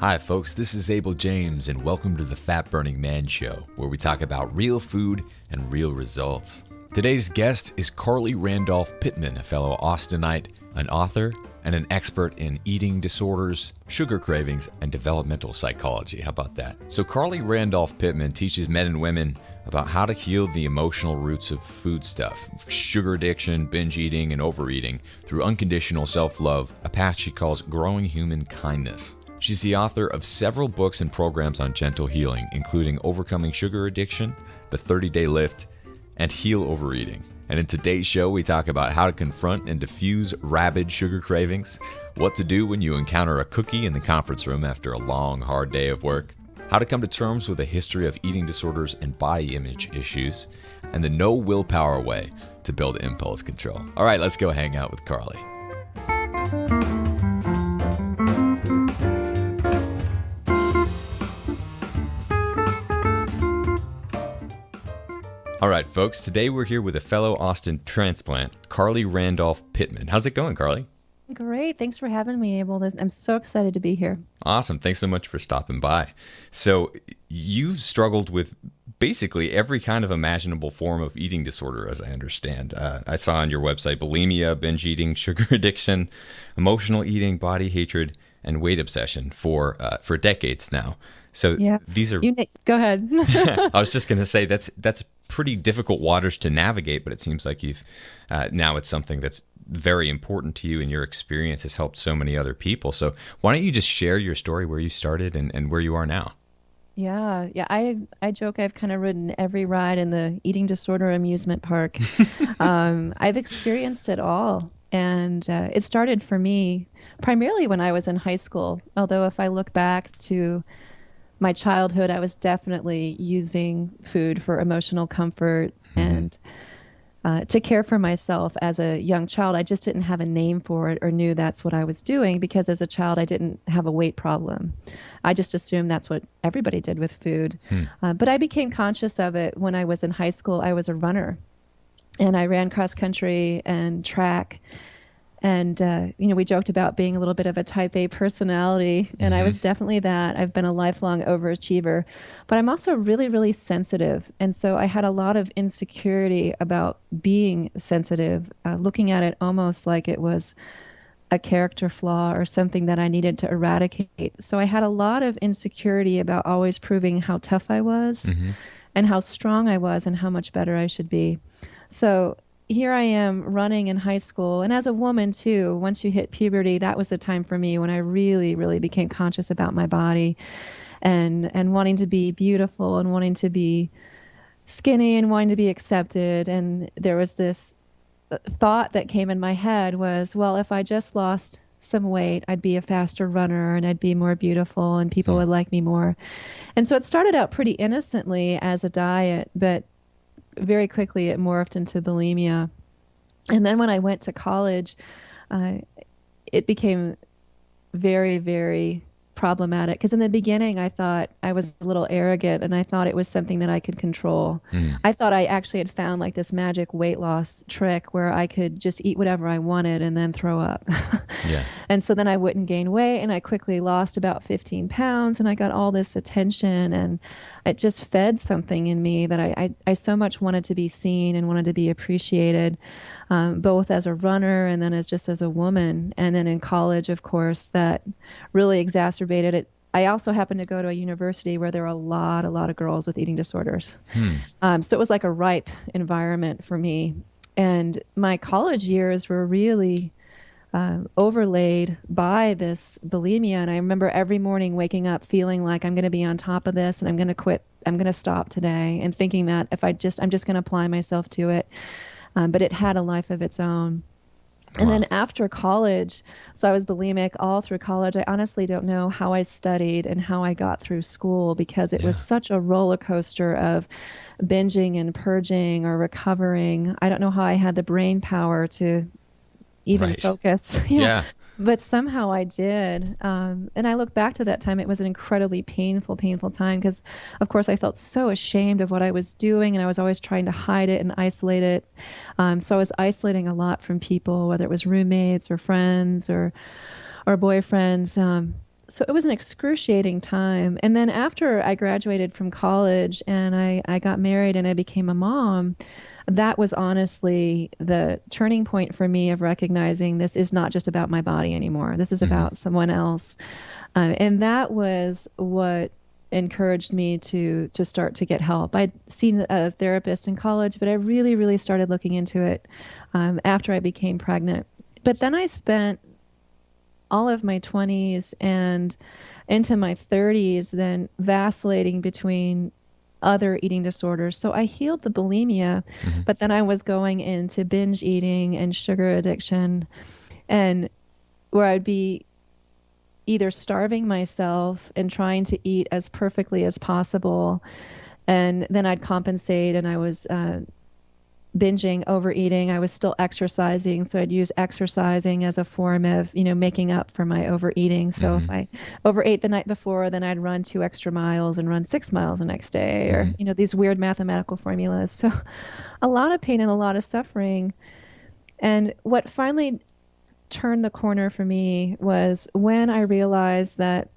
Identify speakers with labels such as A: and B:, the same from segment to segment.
A: Hi folks, this is Abel James and welcome to the Fat Burning Man Show, where we talk about real food and real results. Today's guest is Karly Randolph Pitman, a fellow Austinite, an author, and an expert in eating disorders, sugar cravings, and developmental psychology. How about that? So Karly Randolph Pitman teaches men and women about how to heal the emotional roots of food stuff, sugar addiction, binge eating, and overeating through unconditional self-love, a path she calls growing human kindness. She's the author of several books and programs on gentle healing, including Overcoming Sugar Addiction, The 30-Day Lift, and Heal Overeating. And in today's show, we talk about how to confront and diffuse rabid sugar cravings, what to do when you encounter a cookie in the conference room after a long, hard day of work, how to come to terms with a history of eating disorders and body image issues, and the no willpower way to build impulse control. All right, let's go hang out with Karly. All right, folks, today we're here with a fellow Austin transplant, Karly Randolph Pitman. How's it going, Karly?
B: Great. Thanks for having me, Abel. I'm so excited to be here.
A: Awesome. Thanks so much for stopping by. So you've struggled with basically every kind of imaginable form of eating disorder, as I understand. I saw on your website bulimia, binge eating, sugar addiction, emotional eating, body hatred, and weight obsession for decades now. So yeah. These are...
B: Go ahead.
A: I was just going to say that's pretty difficult waters to navigate, but it seems like you've now it's something that's very important to you, and your experience has helped so many other people. So why don't you just share your story, where you started and where you are now?
B: Yeah. I joke I've kind of ridden every ride in the eating disorder amusement park. I've experienced it all. And it started for me primarily when I was in high school. Although if I look back to my childhood, I was definitely using food for emotional comfort and to care for myself as a young child. I just didn't have a name for it or knew that's what I was doing, because as a child, I didn't have a weight problem. I just assumed that's what everybody did with food. But I became conscious of it when I was in high school. I was a runner, and I ran cross country and track. And, we joked about being a little bit of a type A personality, and I was definitely that. I've been a lifelong overachiever, but I'm also really, really sensitive. And so I had a lot of insecurity about being sensitive, looking at it almost like it was a character flaw or something that I needed to eradicate. So I had a lot of insecurity about always proving how tough I was and how strong I was and how much better I should be. So here I am running in high school, and as a woman too, once you hit puberty, that was the time for me when I really, really became conscious about my body and wanting to be beautiful and wanting to be skinny and wanting to be accepted. And there was this thought that came in my head was, well, if I just lost some weight, I'd be a faster runner and I'd be more beautiful and people would like me more. And so it started out pretty innocently as a diet, but very quickly it morphed into bulimia. And then when I went to college, it became very, very problematic, because in the beginning I thought I was a little arrogant and I thought it was something that I could control. I thought I actually had found like this magic weight loss trick where I could just eat whatever I wanted and then throw up. And so then I wouldn't gain weight, and I quickly lost about 15 pounds, and I got all this attention, and it just fed something in me that I so much wanted to be seen and wanted to be appreciated, both as a runner and then as a woman. And then in college, of course, that really exacerbated it. I also happened to go to a university where there were a lot of girls with eating disorders. So it was like a ripe environment for me. And my college years were really overlaid by this bulimia. And I remember every morning waking up feeling like I'm going to be on top of this and I'm going to quit. I'm going to stop today, and thinking that if I'm just going to apply myself to it. But it had a life of its own. And then after college, so I was bulimic all through college. I honestly don't know how I studied and how I got through school, because it was such a roller coaster of binging and purging or recovering. I don't know how I had the brain power to even focus. But somehow I did. And I look back to that time, it was an incredibly painful time, because of course I felt so ashamed of what I was doing, and I was always trying to hide it and isolate it. So I was isolating a lot from people, whether it was roommates or friends or boyfriends. So it was an excruciating time. And then after I graduated from college and I got married and I became a mom, that was honestly the turning point for me of recognizing this is not just about my body anymore. This is
A: Hmm.
B: about someone else. And that was what encouraged me to start to get help. I'd seen a therapist in college, but I really, really started looking into it after I became pregnant. But then I spent all of my 20s and into my 30s then vacillating between other eating disorders. So I healed the bulimia,
A: Hmm.
B: but then I was going into binge eating and sugar addiction, and where I'd be either starving myself and trying to eat as perfectly as possible. And then I'd compensate, and I was binging, overeating. I was still exercising, so I'd use exercising as a form of, making up for my overeating. So if
A: Hmm.
B: I overate the night before, then I'd run 2 extra miles and run 6 miles the next day, or,
A: Hmm.
B: these weird mathematical formulas. So a lot of pain and a lot of suffering. And what finally turned the corner for me was when I realized that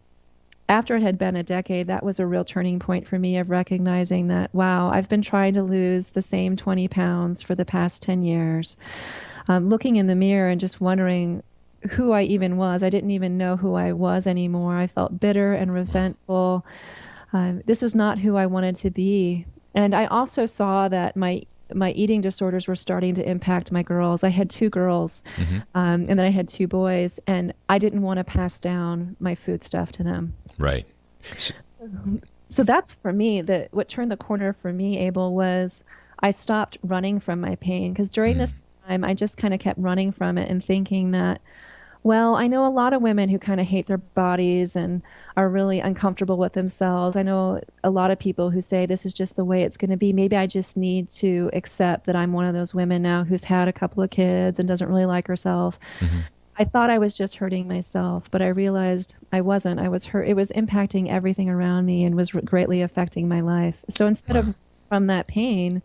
B: after it had been a decade, that was a real turning point for me of recognizing that, wow, I've been trying to lose the same 20 pounds for the past 10 years. Looking in the mirror and just wondering who I even was. I didn't even know who I was anymore. I felt bitter and
A: Wow.
B: resentful. This was not who I wanted to be. And I also saw that my eating disorders were starting to impact my girls. I had two girls,
A: Hmm.
B: and then I had two boys, and I didn't want to pass down my food stuff to them.
A: Right. So,
B: So that's for me, that what turned the corner for me, Abel, was I stopped running from my pain, because during
A: mm,
B: this time I just kind of kept running from it and thinking that, well, I know a lot of women who kind of hate their bodies and are really uncomfortable with themselves. I know a lot of people who say this is just the way it's going to be. Maybe I just need to accept that I'm one of those women now who's had a couple of kids and doesn't really like herself.
A: mhm.
B: I thought I was just hurting myself, but I realized I wasn't. I was hurt. It was impacting everything around me and was greatly affecting my life. So instead
A: Wow.
B: of from that pain,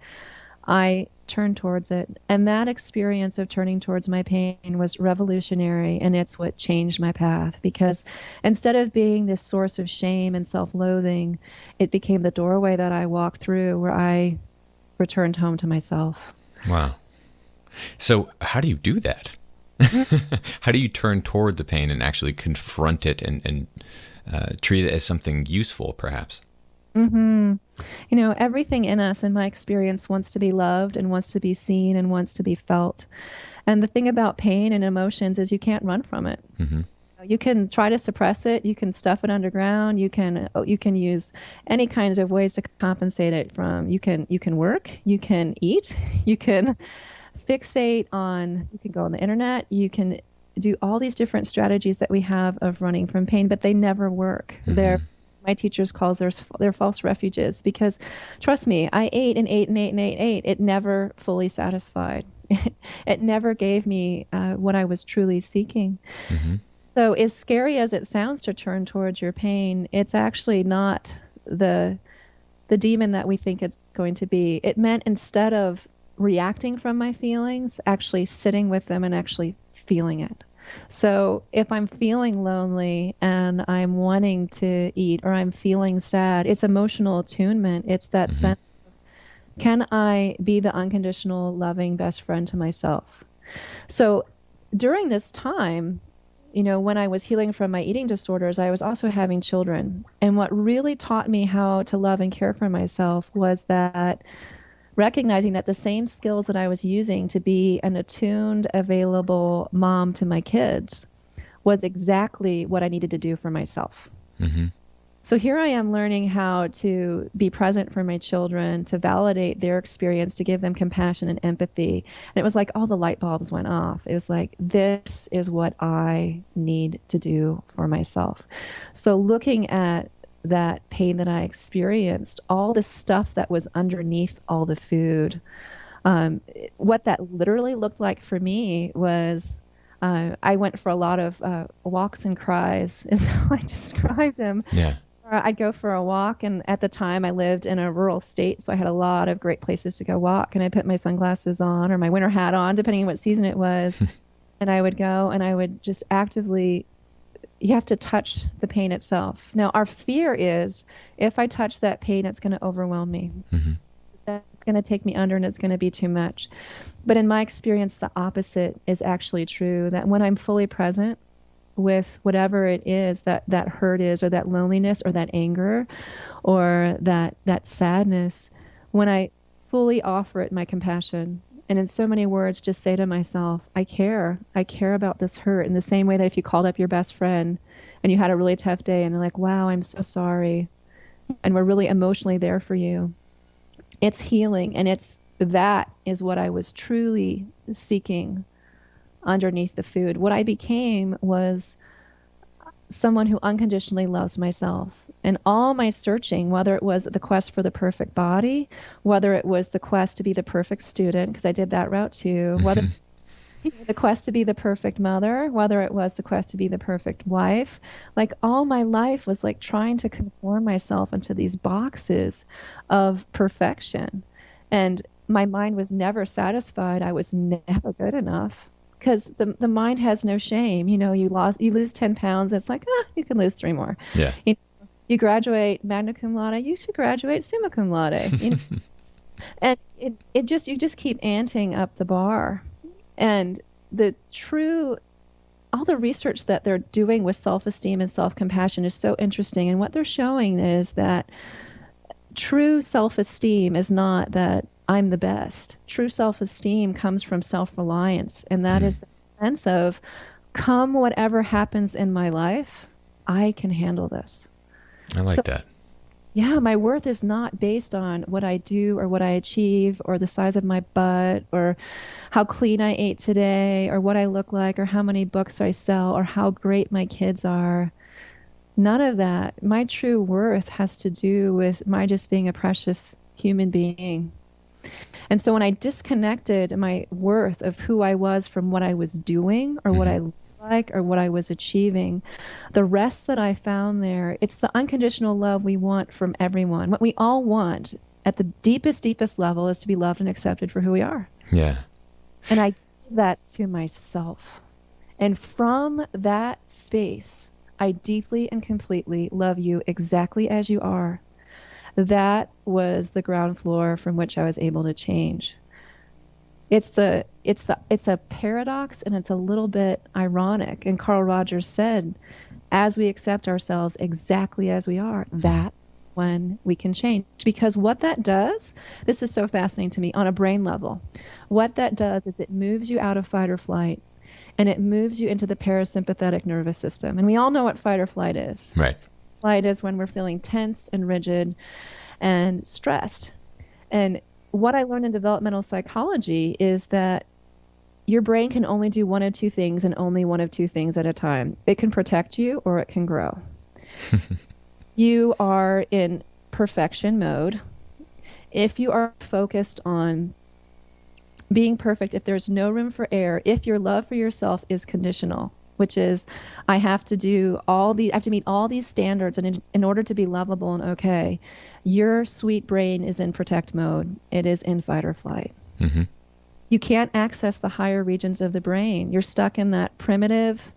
B: I turned towards it. And that experience of turning towards my pain was revolutionary. And it's what changed my path, because instead of being this source of shame and self loathing, it became the doorway that I walked through where I returned home to myself.
A: Wow. So how do you do that? How do you turn toward the pain and actually confront it and treat it as something useful, perhaps?
B: Mm-hmm. Everything in us, in my experience, wants to be loved and wants to be seen and wants to be felt. And the thing about pain and emotions is you can't run from it.
A: Hmm.
B: You can try to suppress it. You can stuff it underground. You can use any kinds of ways to compensate it from. You can work. You can eat. You can fixate on. You can go on the internet. You can do all these different strategies that we have of running from pain, but they never work. They're
A: Hmm.
B: my teachers calls they're false refuges, because trust me, I ate and ate and ate and ate and ate. It never fully satisfied. It never gave me what I was truly seeking.
A: Hmm.
B: So, as scary as it sounds to turn towards your pain, it's actually not the the demon that we think it's going to be. It meant, instead of reacting from my feelings, actually sitting with them and actually feeling it. So, if I'm feeling lonely and I'm wanting to eat, or I'm feeling sad, it's emotional attunement. It's that
A: Hmm.
B: sense, can I be the unconditional, loving best friend to myself? So, during this time, when I was healing from my eating disorders, I was also having children. And what really taught me how to love and care for myself was that recognizing that the same skills that I was using to be an attuned, available mom to my kids was exactly what I needed to do for myself.
A: Hmm.
B: So here I am learning how to be present for my children, to validate their experience, to give them compassion and empathy. And it was like all the light bulbs went off. It was like, this is what I need to do for myself. So looking at that pain that I experienced, all the stuff that was underneath all the food, what that literally looked like for me was I went for a lot of walks and cries, is how I described them.
A: Yeah.
B: I'd go for a walk, and at the time I lived in a rural state, so I had a lot of great places to go walk. And I put my sunglasses on or my winter hat on, depending on what season it was, and I would go and I would just actively you have to touch the pain itself. Now, our fear is if I touch that pain, it's going to overwhelm me.
A: Hmm.
B: That's going to take me under and it's going to be too much. But in my experience, the opposite is actually true, that when I'm fully present with whatever it is that hurt is, or that loneliness, or that anger, or that sadness, when I fully offer it my compassion, and in so many words just say to myself, I care about this hurt, in the same way that if you called up your best friend and you had a really tough day and they're like, wow, I'm so sorry, and we're really emotionally there for you, it's healing. And that is what I was truly seeking underneath the food. What I became was someone who unconditionally loves myself. And all my searching, whether it was the quest for the perfect body, whether it was the quest to be the perfect student, because I did that route too, whether the quest to be the perfect mother, whether it was the quest to be the perfect wife, like all my life was like trying to conform myself into these boxes of perfection. And my mind was never satisfied. I was never good enough, because the mind has no shame. You lose 10 pounds. It's like, you can lose 3 more.
A: Yeah.
B: You graduate magna cum laude, you should graduate summa cum laude. And you just keep anting up the bar. And all the research that they're doing with self-esteem and self-compassion is so interesting. And what they're showing is that true self-esteem is not that I'm the best. True self-esteem comes from self-reliance. And that is the sense of, come whatever happens in my life, I can handle this.
A: I like that.
B: Yeah, my worth is not based on what I do or what I achieve or the size of my butt or how clean I ate today or what I look like or how many books I sell or how great my kids are. None of that. My true worth has to do with my just being a precious human being. And so when I disconnected my worth of who I was from what I was doing or what I looked like or what I was achieving, the rest that I found there, it's the unconditional love we want from everyone. What we all want at the deepest level is to be loved and accepted for who we are.
A: Yeah.
B: And I give that to myself. And from that space, I deeply and completely love you exactly as you are. That was the ground floor from which I was able to change. It's a paradox, and it's a little bit ironic. And Carl Rogers said, as we accept ourselves exactly as we are, that's when we can change. Because what that does, this is so fascinating to me on a brain level. What that does is it moves you out of fight or flight, and it moves you into the parasympathetic nervous system. And we all know what fight or flight is.
A: Right.
B: Flight is when we're feeling tense and rigid and stressed. And what I learned in developmental psychology is that your brain can only do one of two things and only one of two things at a time. It can protect you or it can grow. You are in perfection mode. If you are focused on being perfect, if there's no room for error, if your love for yourself is conditional, which is I have to meet all these standards in order to be lovable and okay, your sweet brain is in protect mode. It is in fight or flight.
A: Mm-hmm.
B: You can't access the higher regions of the brain. You're stuck in that primitive,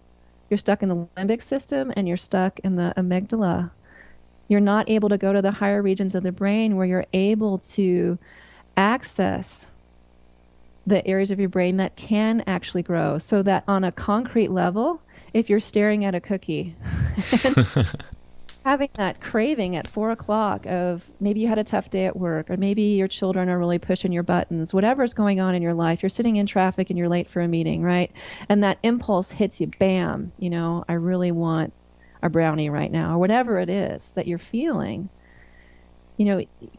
B: you're stuck in the limbic system, and you're stuck in the amygdala. You're not able to go to the higher regions of the brain where you're able to access the areas of your brain that can actually grow, so that on a concrete level, if you're staring at a cookie, having that craving at 4 o'clock of maybe you had a tough day at work, or maybe your children are really pushing your buttons, whatever's going on in your life, you're sitting in traffic and you're late for a meeting, right? And that impulse hits you, bam, I really want a brownie right now, or whatever it is that you're feeling.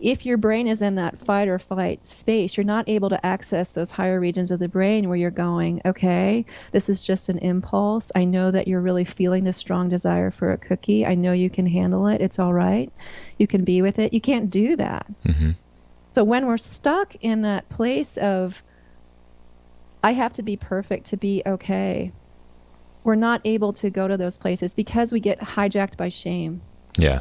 B: If your brain is in that fight or flight space, you're not able to access those higher regions of the brain where you're going, okay, this is just an impulse. I know that you're really feeling this strong desire for a cookie. I know you can handle it. It's all right. You can be with it. You can't do that.
A: Mm-hmm.
B: So when we're stuck in that place of, I have to be perfect to be okay, we're not able to go to those places because we get hijacked by shame.
A: Yeah.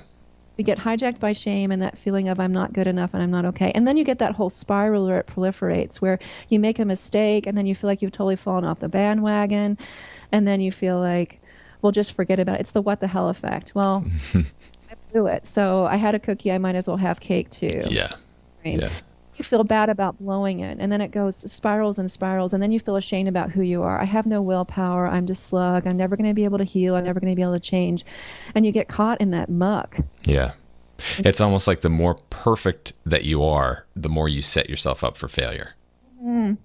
B: We get hijacked by shame and that feeling of I'm not good enough and I'm not okay. And then you get that whole spiral where it proliferates, where you make a mistake and then you feel like you've totally fallen off the bandwagon. And then you feel like, we'll just forget about it. It's the what the hell effect. Well, I blew it. So I had a cookie. I might as well have cake too.
A: Yeah.
B: Right?
A: Yeah.
B: You feel bad about blowing it, and then it goes spirals and spirals, and then you feel ashamed about who you are. I have no willpower. I'm just slug. I'm never going to be able to heal. I'm never going to be able to change. And you get caught in that muck.
A: Yeah. It's almost like the more perfect that you are, the more you set yourself up for failure.
B: I'm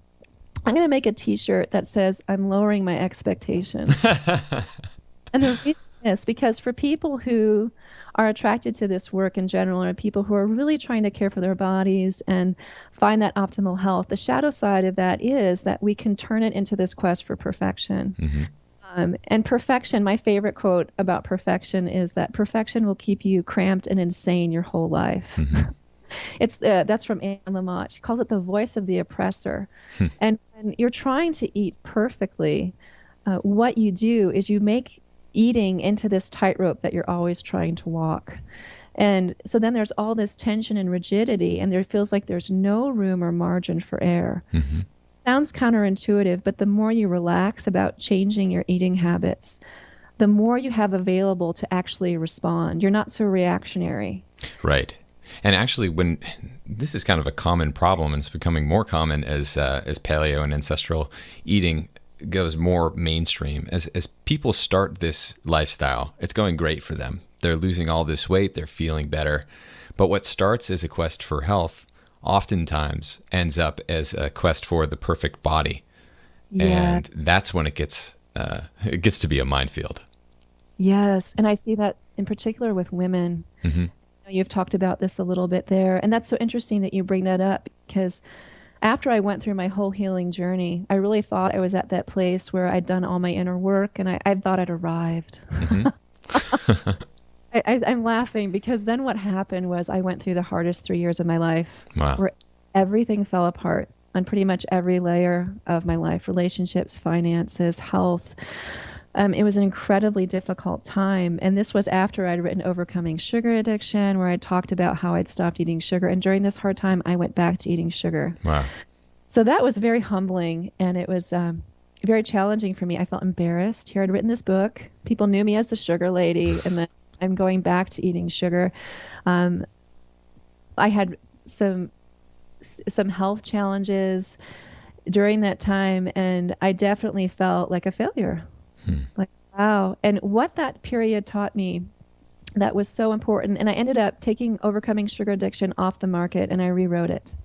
B: going to make a t-shirt that says, I'm lowering my expectations. And the reason is because for people who are attracted to this work in general, or people who are really trying to care for their bodies and find that optimal health, the shadow side of that is that we can turn it into this quest for perfection. And perfection, my favorite quote about perfection is that perfection will keep you cramped and insane your whole life. That's from Anne Lamott. She calls it the voice of the oppressor. And when you're trying to eat perfectly, what you do is you make eating into this tightrope that you're always trying to walk. And so then there's all this tension and rigidity, and there feels like there's no room or margin for error. Sounds counterintuitive, but the more you relax about changing your eating habits, the more you have available to actually respond. You're not so reactionary.
A: Right. And actually, when this is kind of a common problem, and it's becoming more common as paleo and ancestral eating goes more mainstream, as people start this lifestyle, it's going great for them. They're losing all this weight, they're feeling better. But what starts as a quest for health oftentimes ends up as a quest for the perfect body.
B: Yeah.
A: And that's when it gets to be a minefield.
B: Yes. And I see that in particular with women. You've talked about this a little bit there. And that's so interesting that you bring that up, because after I went through my whole healing journey, I really thought I was at that place where I'd done all my inner work, and I thought I'd arrived. I'm laughing because then what happened was I went through the hardest 3 years of my life.
A: Wow.
B: Where everything fell apart on pretty much every layer of my life: relationships, finances, health. It was an incredibly difficult time. And this was after I'd written Overcoming Sugar Addiction, where I talked about how I'd stopped eating sugar. And during this hard time, I went back to eating sugar.
A: Wow.
B: So that was very humbling, and it was very challenging for me. I felt embarrassed. Here I'd written this book. People knew me as the sugar lady, and then I'm going back to eating sugar. I had some health challenges during that time, and I definitely felt like a failure. Like, wow. And what that period taught me that was so important, and I ended up taking Overcoming Sugar Addiction off the market, and I rewrote it.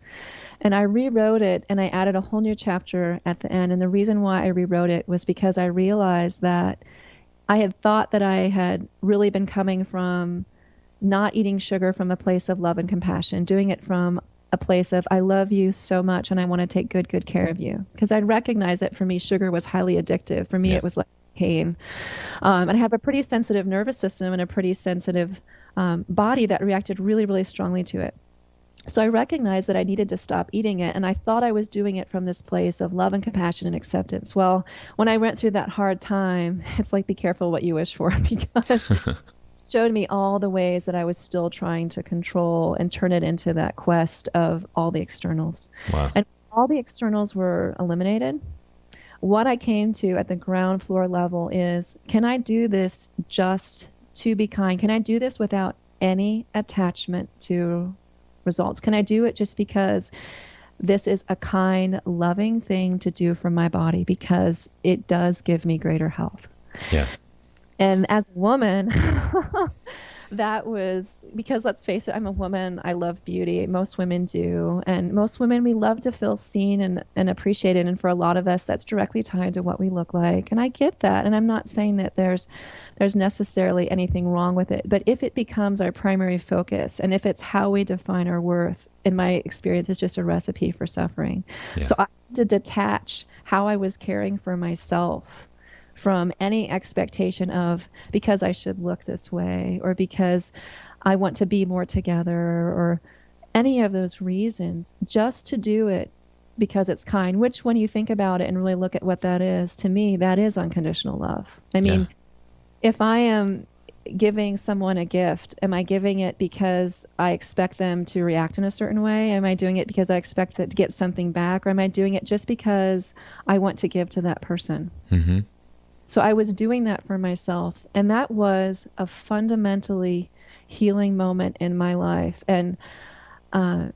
B: And I rewrote it, and I added a whole new chapter at the end. And the reason why I rewrote it was because I realized that I had thought that I had really been coming from not eating sugar from a place of love and compassion, doing it from a place of, I love you so much and I want to take good care of you. Because I'd recognized that for me, sugar was highly addictive. For me, it was like pain. And I have a pretty sensitive nervous system and a pretty sensitive body that reacted really, really strongly to it. So I recognized that I needed to stop eating it, and I thought I was doing it from this place of love and compassion and acceptance. Well, when I went through that hard time, it's like, be careful what you wish for, because it showed me all the ways that I was still trying to control and turn it into that quest of all the externals.
A: Wow.
B: And all the externals were eliminated. What I came to at the ground floor level is, can I do this just to be kind? Can I do this without any attachment to results? Can I do it just because this is a kind, loving thing to do for my body, because it does give me greater health?
A: Yeah.
B: And as a woman, that was because, let's face it, I'm a woman. I love beauty. Most women do. And most women, we love to feel seen and appreciated. And for a lot of us, that's directly tied to what we look like. And I get that. And I'm not saying that there's necessarily anything wrong with it. But if it becomes our primary focus, and if it's how we define our worth, in my experience, it's just a recipe for suffering. Yeah. So I had to detach how I was caring for myself from any expectation of, because I should look this way, or because I want to be more together, or any of those reasons, just to do it because it's kind, which, when you think about it and really look at what that is, to me, that is unconditional love. I mean, if I am giving someone a gift, am I giving it because I expect them to react in a certain way? Am I doing it because I expect to get something back? Or am I doing it just because I want to give to that person? So I was doing that for myself. And that was a fundamentally healing moment in my life. And uh,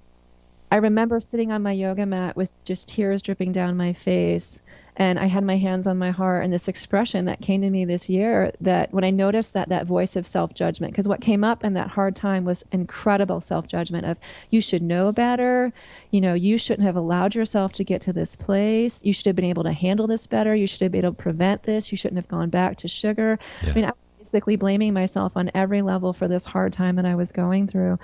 B: I remember sitting on my yoga mat with just tears dripping down my face. And I had my hands on my heart, and this expression that came to me this year, that when I noticed that voice of self-judgment, because what came up in that hard time was incredible self-judgment of, you should know better, you shouldn't have allowed yourself to get to this place, you should have been able to handle this better, you should have been able to prevent this, you shouldn't have gone back to sugar.
A: Yeah.
B: I mean, I was basically blaming myself on every level for this hard time that I was going through.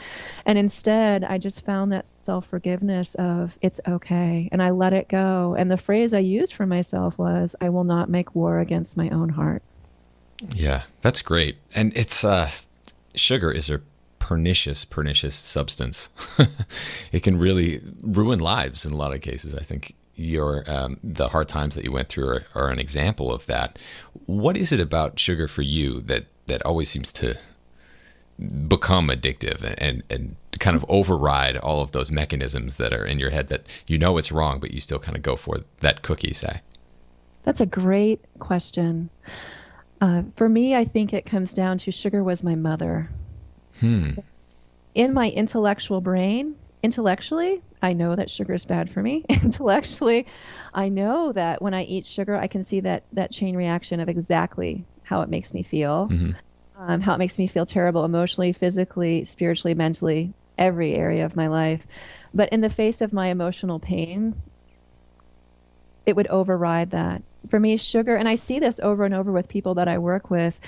B: And instead, I just found that self-forgiveness of, it's okay. And I let it go. And the phrase I used for myself was, I will not make war against my own heart.
A: Yeah, that's great. And it's sugar is a pernicious substance. It can really ruin lives in a lot of cases. I think the hard times that you went through are an example of that. What is it about sugar for you that always seems to become addictive and kind of override all of those mechanisms that are in your head that it's wrong, but you still kind of go for that cookie, say?
B: That's a great question. For me, I think it comes down to sugar was my mother. In my intellectual brain, intellectually, I know that sugar is bad for me. Intellectually, I know that when I eat sugar, I can see that chain reaction of exactly how it makes me feel, how it makes me feel terrible emotionally, physically, spiritually, mentally, every area of my life. But in the face of my emotional pain, it would override that. For me, sugar, and I see this over and over with people that I work with,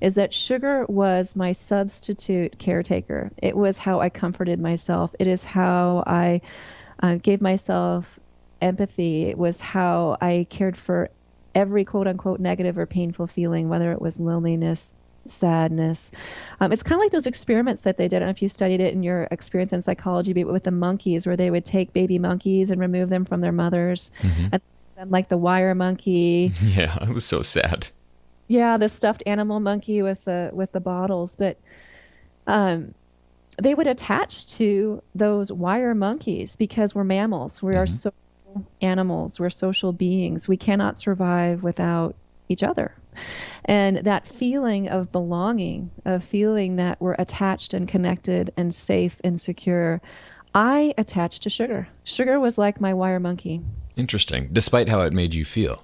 B: is that sugar was my substitute caretaker. It was how I comforted myself. It is how I gave myself empathy. It was how I cared for every quote unquote negative or painful feeling, whether it was loneliness, sadness. It's kind of like those experiments that they did. I don't know if you studied it in your experience in psychology, but with the monkeys, where they would take baby monkeys and remove them from their mothers. And like the wire monkey.
A: Yeah, it was so sad.
B: Yeah, the stuffed animal monkey with the bottles. But they would attach to those wire monkeys because we're mammals. We are social animals. We're social beings. We cannot survive without each other. And that feeling of belonging, of feeling that we're attached and connected and safe and secure, I attached to sugar. Sugar was like my wire monkey.
A: Interesting. Despite how it made you feel.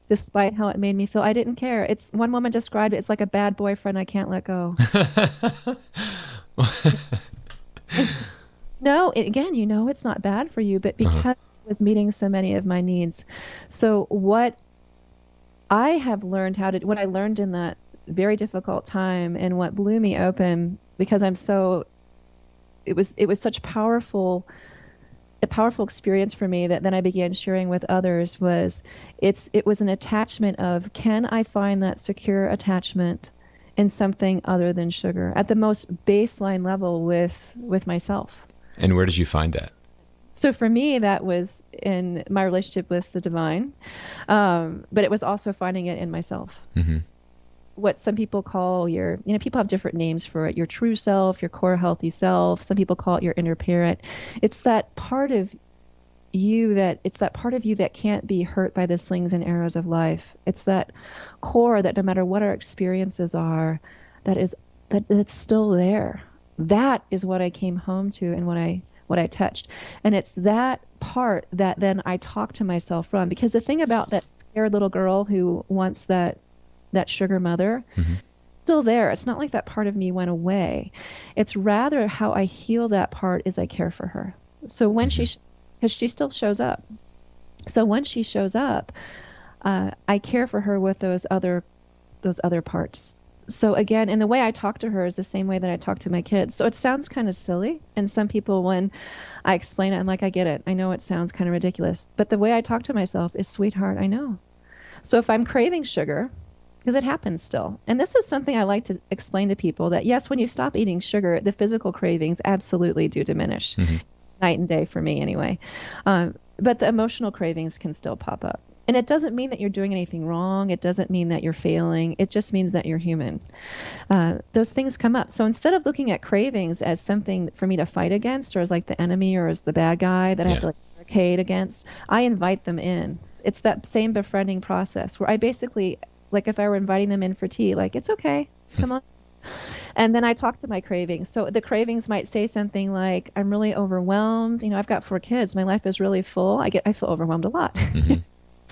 B: Despite how it made me feel, I didn't care. It's one woman described it. It's like a bad boyfriend I can't let go. No, again, it's not bad for you, but because it was meeting so many of my needs. So what I have learned what I learned in that very difficult time, and what blew me open, because it was such a powerful experience for me that then I began sharing with others, it was an attachment of, can I find that secure attachment in something other than sugar at the most baseline level with myself.
A: And where did you find that?
B: So for me, that was in my relationship with the divine, but it was also finding it in myself. What some people call people have different names for it, your true self, your core healthy self. Some people call it your inner parent. It's that part of you that can't be hurt by the slings and arrows of life. It's that core that no matter what our experiences are, that's still there. That is what I came home to and what I touched. And it's that part that then I talk to myself from. Because the thing about that scared little girl who wants that sugar mother, still there. It's not like that part of me went away. It's rather how I heal that part is I care for her. So when because she still shows up. So when she shows up, I care for her with those other parts. So again, and the way I talk to her is the same way that I talk to my kids. So it sounds kind of silly. And some people, when I explain it, I'm like, I get it. I know it sounds kind of ridiculous. But the way I talk to myself is, sweetheart, I know. So if I'm craving sugar, because it happens still. And this is something I like to explain to people, that yes, when you stop eating sugar, the physical cravings absolutely do diminish. Night and day for me anyway. But the emotional cravings can still pop up. And it doesn't mean that you're doing anything wrong. It doesn't mean that you're failing. It just means that you're human. Those things come up. So instead of looking at cravings as something for me to fight against, or as like the enemy, or as the bad guy that I have to barricade against, I invite them in. It's that same befriending process where I basically Like if I were inviting them in for tea, like, it's okay, come on. And then I talk to my cravings. So the cravings might say something like, I'm really overwhelmed. I've got 4 kids. My life is really full. I feel overwhelmed a lot.
A: Mm-hmm.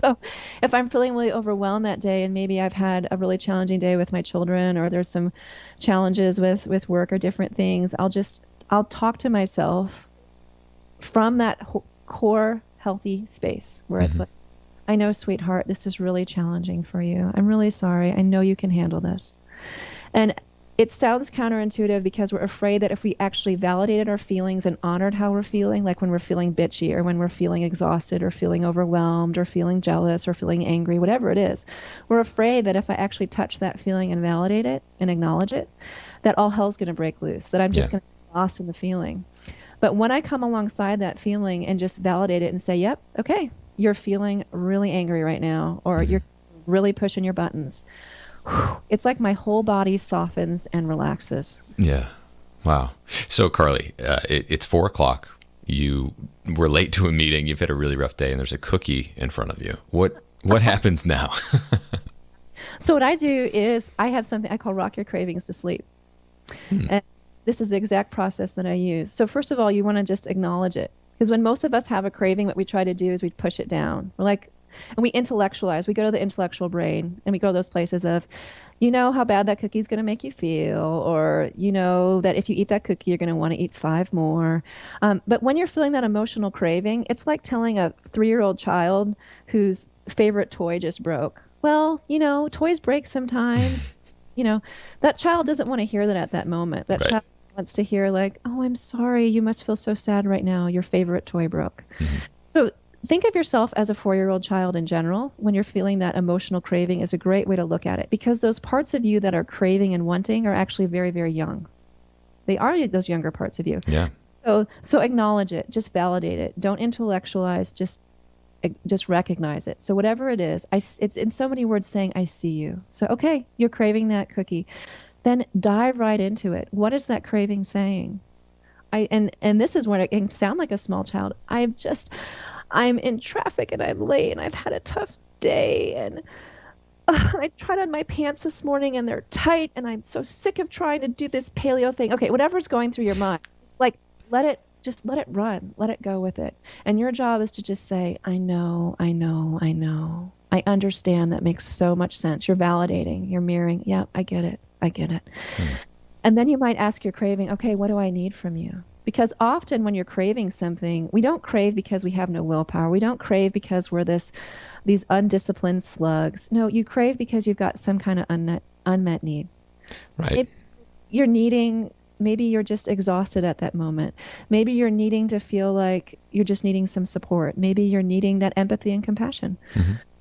B: So if I'm feeling really overwhelmed that day, and maybe I've had a really challenging day with my children, or there's some challenges with work or different things, I'll talk to myself from that core healthy space where it's like, I know, sweetheart, this is really challenging for you. I'm really sorry. I know you can handle this. And it sounds counterintuitive because we're afraid that if we actually validated our feelings and honored how we're feeling, like when we're feeling bitchy or when we're feeling exhausted or feeling overwhelmed or feeling jealous or feeling angry, whatever it is, we're afraid that if I actually touch that feeling and validate it and acknowledge it, that all hell's going to break loose, that I'm just going to get lost in the feeling. But when I come alongside that feeling and just validate it and say, yep, okay, you're feeling really angry right now, or you're really pushing your buttons, it's like my whole body softens and relaxes.
A: Yeah. Wow. So Karly, it's 4:00. You were late to a meeting. You've had a really rough day, and there's a cookie in front of you. What happens now?
B: So what I do is I have something I call rock your cravings to sleep. And this is the exact process that I use. So first of all, you want to just acknowledge it. Because when most of us have a craving, what we try to do is we push it down. We're like, and we intellectualize. We go to the intellectual brain, and we go to those places of, how bad that cookie is going to make you feel, or that if you eat that cookie, you're going to want to eat 5 more. But when you're feeling that emotional craving, it's like telling a 3-year-old child whose favorite toy just broke. Well, toys break sometimes. That child doesn't want to hear that at that moment. That child wants to hear like, oh, I'm sorry. You must feel so sad right now. Your favorite toy broke. So think of yourself as a 4-year-old child in general. When you're feeling that emotional craving is a great way to look at it, because those parts of you that are craving and wanting are actually very, very young. They are those younger parts of you.
A: Yeah.
B: So acknowledge it, just validate it. Don't intellectualize, just recognize it. So whatever it is, it's in so many words saying, I see you. So, okay, you're craving that cookie. Then dive right into it. What is that craving saying? And this is when it can sound like a small child. I'm in traffic and I'm late and I've had a tough day, and I tried on my pants this morning and they're tight and I'm so sick of trying to do this paleo thing. Okay, whatever's going through your mind, it's like, let it run, let it go with it. And your job is to just say, I know. I understand. That makes so much sense. You're validating, you're mirroring. Yeah, I get it. And then you might ask your craving, okay, what do I need from you? Because often when you're craving something, we don't crave because we have no willpower. We don't crave because we're these undisciplined slugs. No, you crave because you've got some kind of unmet need.
A: Right.
B: Maybe you're just exhausted at that moment. Maybe you're needing to feel like you're just needing some support. Maybe you're needing that empathy and compassion.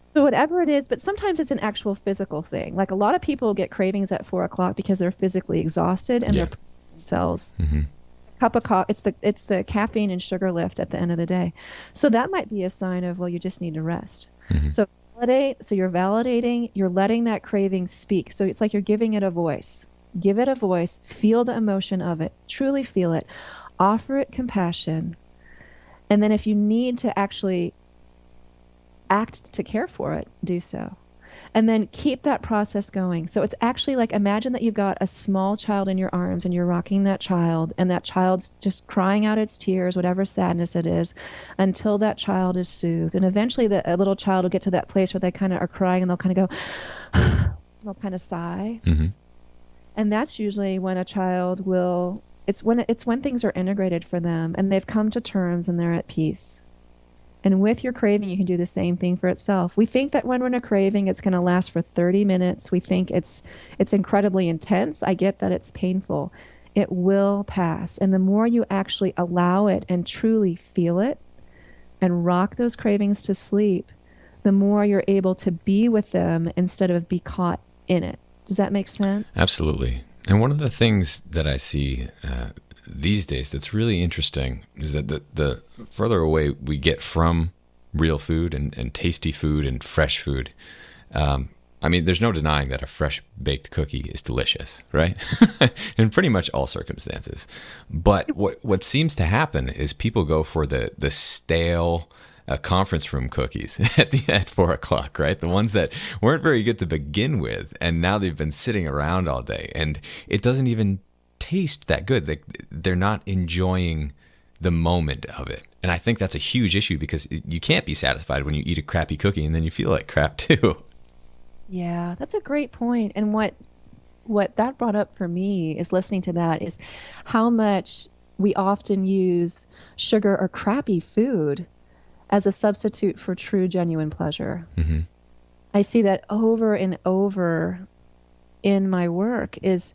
B: So whatever it is, but sometimes it's an actual physical thing. Like a lot of people get cravings at 4:00 because they're physically exhausted and they're themselves. Cup of coffee, it's the caffeine and sugar lift at the end of the day. So that might be a sign of, well, you just need to rest. So you're validating, you're letting that craving speak. So it's like you're giving it a voice. Give it a voice, feel the emotion of it, truly feel it, offer it compassion. And then if you need to actually act to care for it, do so. And then keep that process going. So it's actually like, imagine that you've got a small child in your arms and you're rocking that child, and that child's just crying out its tears, whatever sadness it is, until that child is soothed. And eventually a little child will get to that place where they kind of are crying and they'll kind of go, they'll kind of sigh. And that's usually when a child it's when things are integrated for them and they've come to terms and they're at peace. And with your craving, you can do the same thing for itself. We think that when we're in a craving, it's going to last for 30 minutes. We think it's incredibly intense. I get that it's painful. It will pass. And the more you actually allow it and truly feel it and rock those cravings to sleep, the more you're able to be with them instead of be caught in it. Does that make sense?
A: Absolutely. And one of the things that I see these days that's really interesting is that the further away we get from real food and tasty food and fresh food, there's no denying that a fresh baked cookie is delicious, right? In pretty much all circumstances. But what seems to happen is people go for the stale, conference room cookies at 4 o'clock, right? The ones that weren't very good to begin with, and now they've been sitting around all day, and it doesn't even taste that good. They're not enjoying the moment of it. And I think that's a huge issue because you can't be satisfied when you eat a crappy cookie and then you feel like crap too.
B: Yeah, that's a great point. And what that brought up for me is listening to that is how much we often use sugar or crappy food as a substitute for true, genuine pleasure.
A: Mm-hmm.
B: I see that over and over in my work is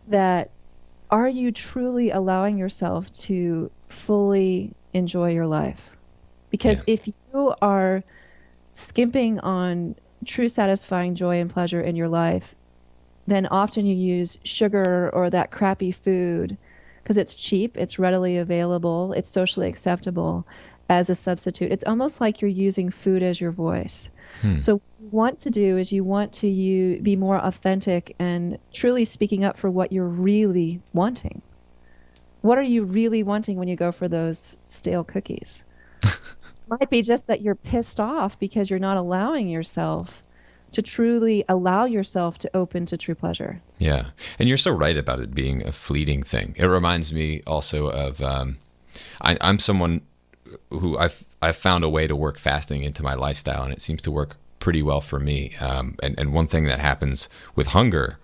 B: that are you truly allowing yourself to fully enjoy your life? Because if you are skimping on true satisfying joy and pleasure in your life, then often you use sugar or that crappy food because it's cheap, it's readily available, it's socially acceptable as a substitute. It's almost like you're using food as your voice. So what you want to do is you want to be more authentic and truly speaking up for what you're really wanting. What are you really wanting when you go for those stale cookies? Might be just that you're pissed off because you're not allowing yourself to truly allow yourself to open to true pleasure.
A: Yeah. And you're so right about it being a fleeting thing. It reminds me also of, I'm someone who I've found a way to work fasting into my lifestyle, and it seems to work pretty well for me. And one thing that happens with hunger,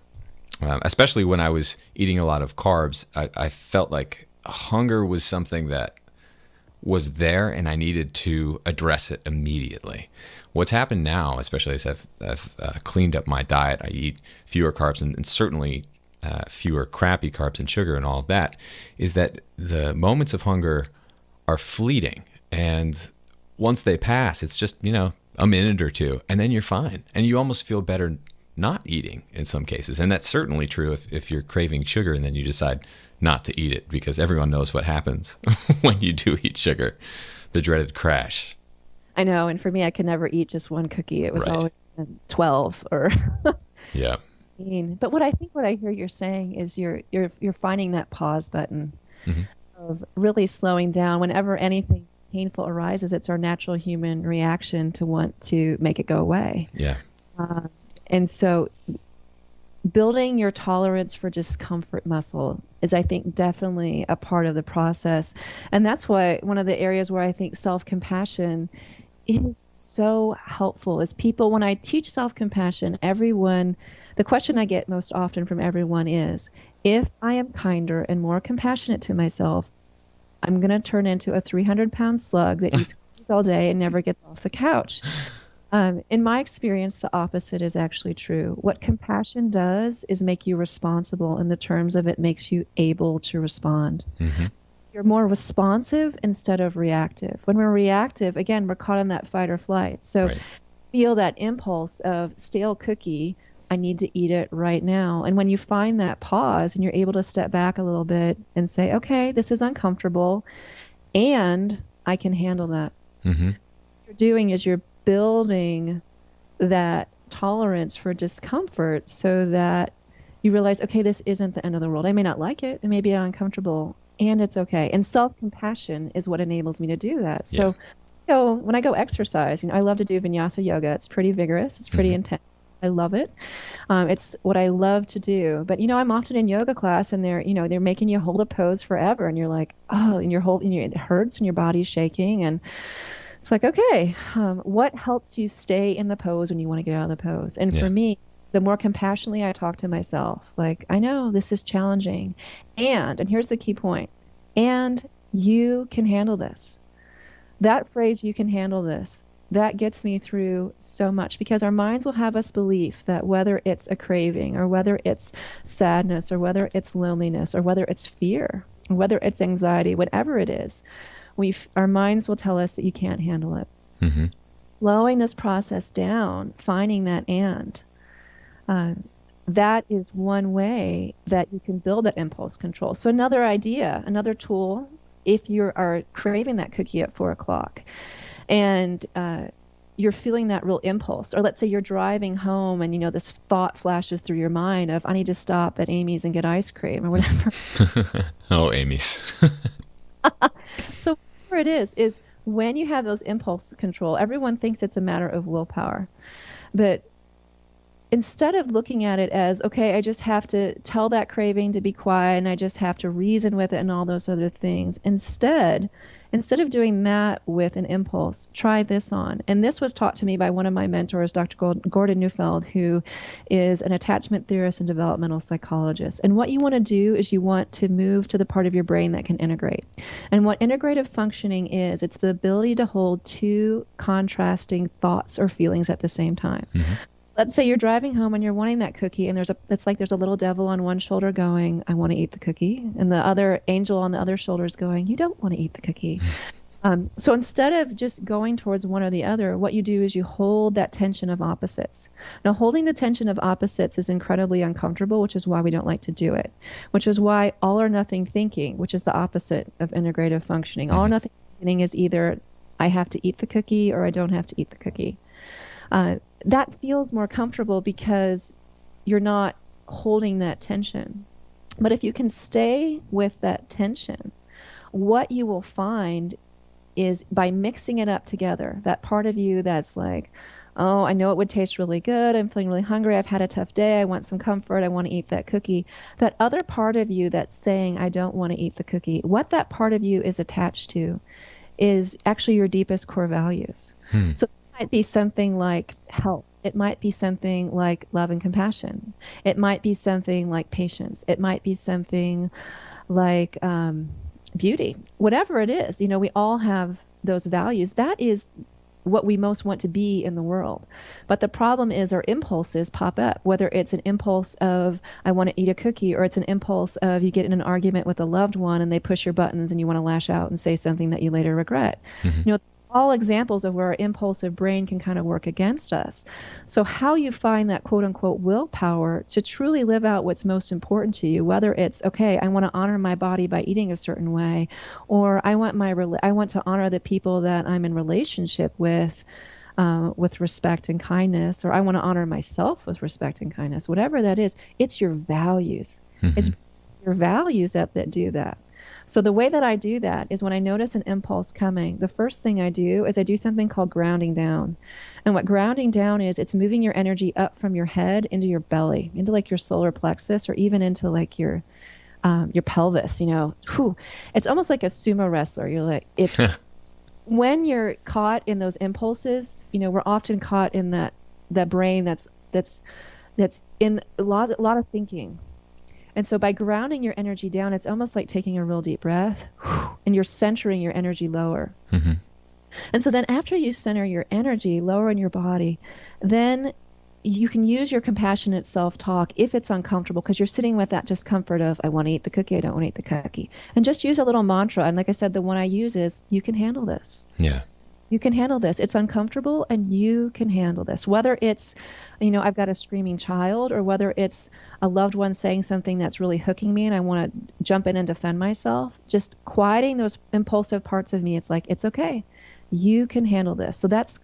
A: especially when I was eating a lot of carbs, I felt like hunger was something that was there and I needed to address it immediately. What's happened now, especially as I've cleaned up my diet, I eat fewer carbs and certainly fewer crappy carbs and sugar and all of that, is that the moments of hunger are fleeting. And once they pass, it's just, a minute or two, and then you're fine. And you almost feel better not eating in some cases. And that's certainly true if you're craving sugar and then you decide not to eat it, because everyone knows what happens when you do eat sugar, the dreaded crash.
B: I know. And for me, I could never eat just one cookie. It was always 12 or
A: yeah.
B: But what I hear you're saying is you're finding that pause button of really slowing down whenever anything painful arises. It's our natural human reaction to want to make it go away.
A: Yeah.
B: And so building your tolerance for discomfort muscle is, I think, definitely a part of the process. And that's why one of the areas where I think self-compassion is so helpful is people, when I teach self-compassion, the question I get most often from everyone is, if I am kinder and more compassionate to myself, I'm going to turn into a 300-pound slug that eats cookies all day and never gets off the couch. In my experience, the opposite is actually true. What compassion does is make you responsible in the terms of it makes you able to respond. Mm-hmm. You're more responsive instead of reactive. When we're reactive, again, we're caught in that fight or flight. So feel that impulse of stale cookie, I need to eat it right now. And when you find that pause and you're able to step back a little bit and say, okay, this is uncomfortable and I can handle that. Mm-hmm. What you're doing is you're building that tolerance for discomfort so that you realize, okay, this isn't the end of the world. I may not like it. It may be uncomfortable, and it's okay. And self-compassion is what enables me to do that. So, when I go exercise, I love to do vinyasa yoga. It's pretty vigorous. It's pretty intense. I love it. It's what I love to do. But, I'm often in yoga class and they're making you hold a pose forever. And you're like, oh, and it hurts and your body's shaking. And it's like, okay, what helps you stay in the pose when you want to get out of the pose? And for me, the more compassionately I talk to myself, like, I know this is challenging. And here's the key point, and you can handle this. That phrase, you can handle this, that gets me through so much, because our minds will have us believe that whether it's a craving or whether it's sadness or whether it's loneliness or whether it's fear or whether it's anxiety, whatever it is, our minds will tell us that you can't handle it. Mm-hmm. Slowing this process down, finding that that is one way that you can build that impulse control. So another idea, another tool, if you are craving that cookie at 4 o'clock and you're feeling that real impulse, or let's say you're driving home and this thought flashes through your mind of, I need to stop at Amy's and get ice cream or whatever.
A: Oh, Amy's.
B: So whatever it is when you have those impulse control, everyone thinks it's a matter of willpower. But instead of looking at it as, okay, I just have to tell that craving to be quiet and I just have to reason with it and all those other things, instead of doing that with an impulse, try this on. And this was taught to me by one of my mentors, Dr. Gordon Neufeld, who is an attachment theorist and developmental psychologist. And what you want to do is you want to move to the part of your brain that can integrate. And what integrative functioning is, it's the ability to hold two contrasting thoughts or feelings at the same time. Mm-hmm. Let's say you're driving home and you're wanting that cookie, and it's like there's a little devil on one shoulder going, I want to eat the cookie. And the other angel on the other shoulder is going, you don't want to eat the cookie. So instead of just going towards one or the other, what you do is you hold that tension of opposites. Now, holding the tension of opposites is incredibly uncomfortable, which is why we don't like to do it, which is why all or nothing thinking, which is the opposite of integrative functioning, all or nothing thinking is either I have to eat the cookie or I don't have to eat the cookie. That feels more comfortable because you're not holding that tension. But if you can stay with that tension, what you will find is by mixing it up together, that part of you that's like, oh, I know it would taste really good. I'm feeling really hungry. I've had a tough day. I want some comfort. I want to eat that cookie. That other part of you that's saying, I don't want to eat the cookie, what that part of you is attached to is actually your deepest core values. So might be something like health. It might be something like love and compassion. It might be something like patience. It might be something like beauty. Whatever it is, we all have those values. That is what we most want to be in the world. But the problem is our impulses pop up, whether it's an impulse of, I want to eat a cookie, or it's an impulse of you get in an argument with a loved one and they push your buttons and you want to lash out and say something that you later regret. Mm-hmm. All examples of where our impulsive brain can kind of work against us. So how you find that quote unquote willpower to truly live out what's most important to you, whether it's, okay, I want to honor my body by eating a certain way, or I want to honor the people that I'm in relationship with respect and kindness, or I want to honor myself with respect and kindness, whatever that is, it's your values. Mm-hmm. It's your values that do that. So the way that I do that is when I notice an impulse coming, the first thing I do is I do something called grounding down. And what grounding down is, it's moving your energy up from your head into your belly, into like your solar plexus, or even into like your pelvis, It's almost like a sumo wrestler. You're like, it's when you're caught in those impulses, we're often caught in that brain that's in a lot of thinking. And so by grounding your energy down, it's almost like taking a real deep breath, and you're centering your energy lower. Mm-hmm. And so then after you center your energy lower in your body, then you can use your compassionate self-talk if it's uncomfortable, because you're sitting with that discomfort of, I want to eat the cookie, I don't want to eat the cookie. And just use a little mantra. And like I said, the one I use is, you can handle this. Yeah. You can handle this. It's uncomfortable and you can handle this. Whether it's, I've got a screaming child, or whether it's a loved one saying something that's really hooking me and I want to jump in and defend myself, just quieting those impulsive parts of me. It's like, it's okay. You can handle this. So that's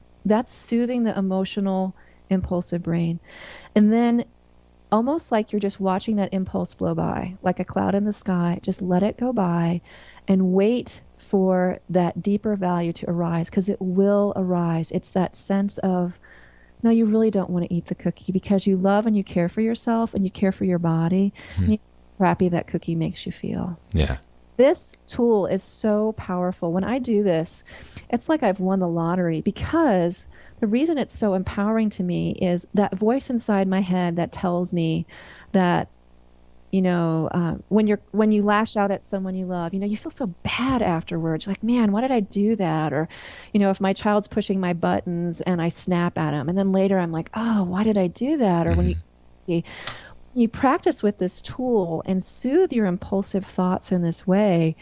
B: soothing the emotional, impulsive brain. And then almost like you're just watching that impulse blow by, like a cloud in the sky, just let it go by and wait for that deeper value to arise, because it will arise. It's that sense of, no, you really don't want to eat the cookie because you love and you care for yourself and you care for your body. And you're happy that cookie makes you feel. Yeah. This tool is so powerful. When I do this, it's like I've won the lottery, because the reason it's so empowering to me is that voice inside my head that tells me that, when you lash out at someone you love, you feel so bad afterwards. You're like, man, why did I do that? Or, if my child's pushing my buttons and I snap at him, and then later I'm like, oh, why did I do that? Or when you practice with this tool and soothe your impulsive thoughts in this way,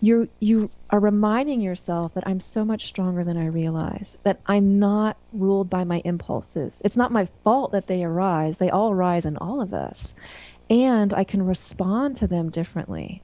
B: you are reminding yourself that I'm so much stronger than I realize, that I'm not ruled by my impulses. It's not my fault that they arise. They all arise in all of us. And I can respond to them differently.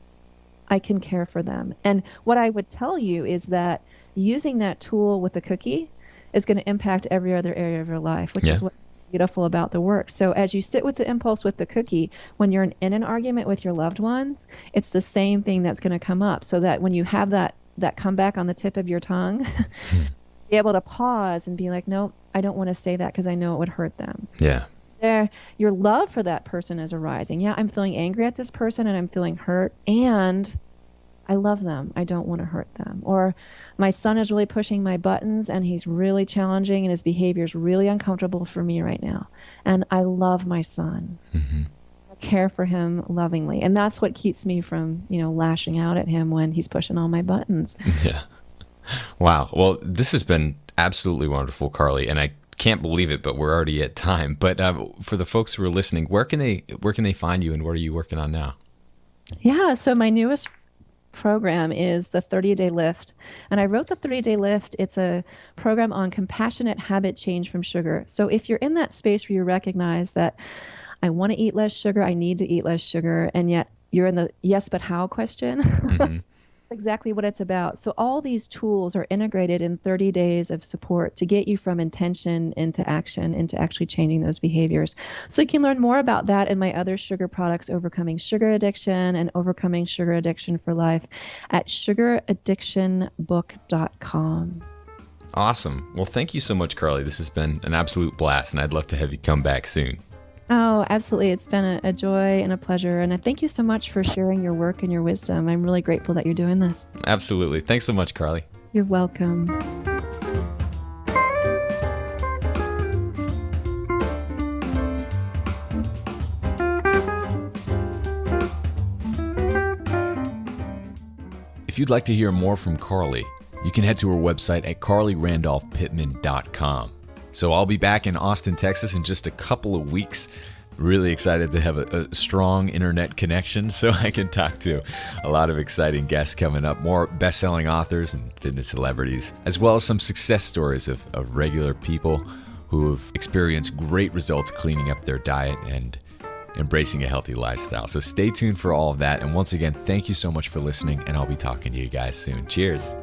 B: I can care for them. And what I would tell you is that using that tool with the cookie is going to impact every other area of your life, which is what's beautiful about the work. So as you sit with the impulse with the cookie, when you're in an argument with your loved ones, it's the same thing that's going to come up, so that when you have that that comeback on the tip of your tongue, be able to pause and be like, no, I don't want to say that because I know it would hurt them.
A: Yeah.
B: Your love for that person is arising. Yeah, I'm feeling angry at this person and I'm feeling hurt, and I love them. I don't want to hurt them. Or my son is really pushing my buttons and he's really challenging and his behavior is really uncomfortable for me right now. And I love my son.
A: Mm-hmm.
B: I care for him lovingly. And that's what keeps me from, lashing out at him when he's pushing all my buttons.
A: Yeah. Wow. Well, this has been absolutely wonderful, Karly, and I can't believe it, but we're already at time. But for the folks who are listening, where can they find you, and what are you working on now?
B: Yeah, so my newest program is the 30-day lift, and I wrote the 30-day lift. It's a program on compassionate habit change from sugar. So if you're in that space where you recognize that I want to eat less sugar, I need to eat less sugar, and yet you're in the yes but how question. Mm-hmm. Exactly what it's about. So all these tools are integrated in 30 days of support to get you from intention into action, into actually changing those behaviors. So you can learn more about that in my other sugar products, Overcoming Sugar Addiction and Overcoming Sugar Addiction for Life, at sugaraddictionbook.com.
A: Awesome. Well, thank you so much, Karly. This has been an absolute blast, and I'd love to have you come back soon.
B: Oh, absolutely. It's been a joy and a pleasure. And thank you so much for sharing your work and your wisdom. I'm really grateful that you're doing this.
A: Absolutely. Thanks so much, Karly.
B: You're welcome.
A: If you'd like to hear more from Karly, you can head to her website at karlyrandolphpitman.com. So I'll be back in Austin, Texas in just a couple of weeks. Really excited to have a strong internet connection so I can talk to a lot of exciting guests coming up, more best-selling authors and fitness celebrities, as well as some success stories of regular people who have experienced great results cleaning up their diet and embracing a healthy lifestyle. So stay tuned for all of that. And once again, thank you so much for listening, and I'll be talking to you guys soon. Cheers.